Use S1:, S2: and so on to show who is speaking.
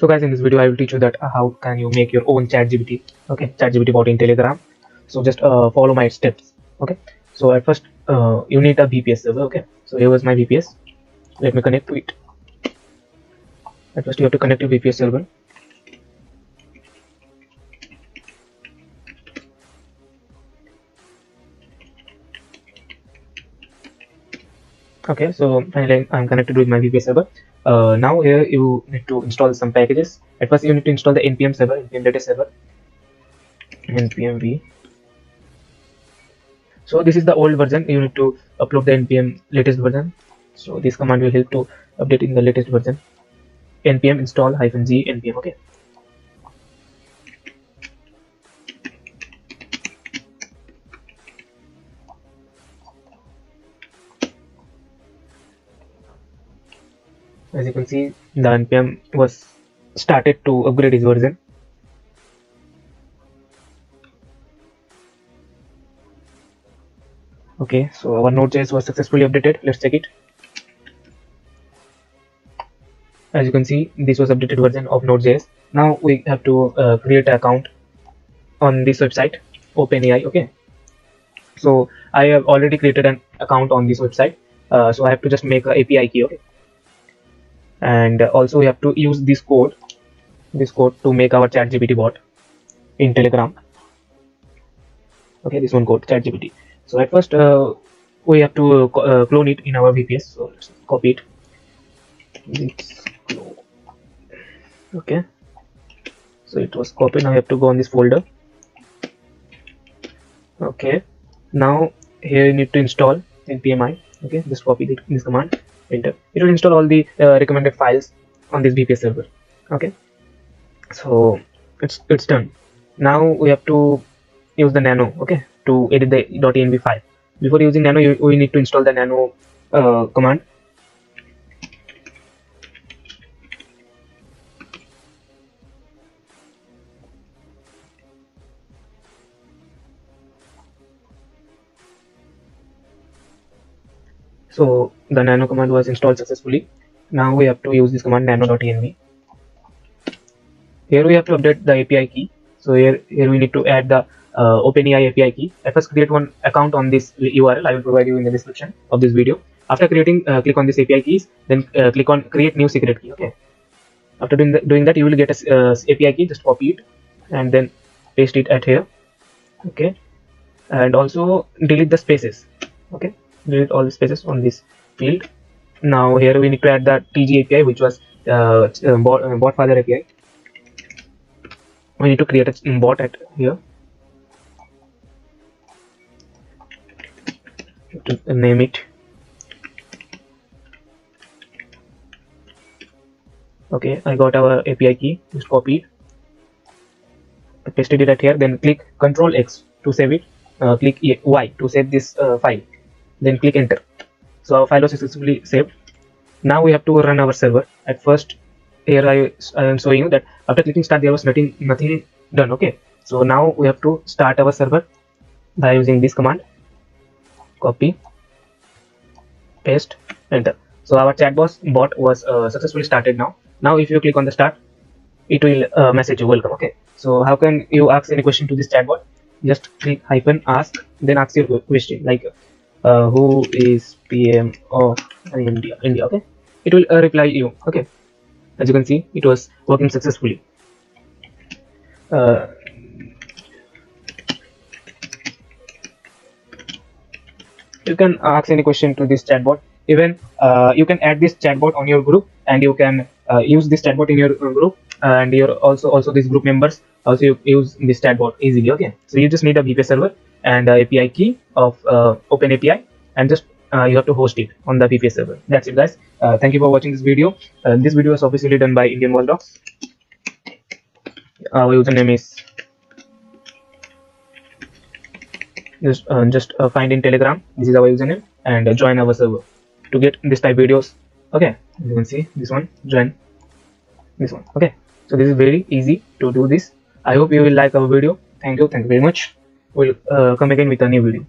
S1: So guys, in this video I will teach you that how can you make your own ChatGPT, okay, ChatGPT bot in Telegram. So just follow my steps. Okay, so at first you need a VPS server. Okay, so here was my VPS. Let me connect to it. At first you have to connect your VPS server. Okay, so finally I'm connected with my VPS server. Now here you need to install some packages. At first you need to install the npm server, npm data server, npm. So this is the old version. You need to upload the npm latest version. So this command will help to update in the latest version. npm install -g npm. Okay. As you can see, the npm was started to upgrade his version. Okay, so our node.js was successfully updated. Let's check it. As you can see, this was updated version of node.js. Now we have to create an account on this website, OpenAI. Okay, so I have already created an account on this website. So I have to just make an API key. Okay, and also we have to use this code to make our ChatGPT bot in Telegram. Okay, this one code ChatGPT. So at first we have to clone it in our VPS. So let's copy it. Okay, so it was copied. Now I have to go on this folder. Okay, now here you need to install npmi. Okay, just copy this command, enter. It will install all the recommended files on this VPS server. Okay, so it's done. Now we have to use the nano, okay, to edit the .env file. Before using nano, we need to install the nano command. So the nano command was installed successfully. Now we have to use this command nano.env. Here we have to update the API key. So here we need to add the OpenAI API key. At first create one account on this URL. I will provide you in the description of this video. After creating, click on this API keys, then click on create new secret key. Okay. After doing that, you will get a API key. Just copy it and then paste it at here. Okay, and also delete the spaces. Okay, delete all the spaces on this field. Now here we need to add the TG API, which was bot father API. We need to create a bot at here. To name it. Okay, I got our API key. Just copy it. I pasted it at here. Then click Ctrl X to save it. Click Y to save this file. Then click enter. So our file was successfully saved. Now we have to run our server. At first, here I am showing you that after clicking start, there was nothing done. Okay, so now we have to start our server by using this command. Copy, paste, enter. So our chatbot bot was successfully started now. Now if you click on the start, it will message you welcome. Okay, so how can you ask any question to this chatbot? Just click -ask, then ask your question like who is PM of India. Okay, it will reply you. Okay, as you can see, it was working successfully. You can ask any question to this chatbot. Even you can add this chatbot on your group, and you can use this chatbot in your group, and your also these group members also use this chatbot easily. Okay, so you just need a VPS server and API key of OpenAPI, and just you have to host it on the VPS server. That's it, guys. Thank you for watching this video. This video is obviously done by Indian Watchdogs. Our username is just find in Telegram. This is our username, and join our server to get this type videos. Okay, you can see this one, join this one. Okay, so this is very easy to do this. I hope you will like our video. Thank you very much. We'll come again with a new video.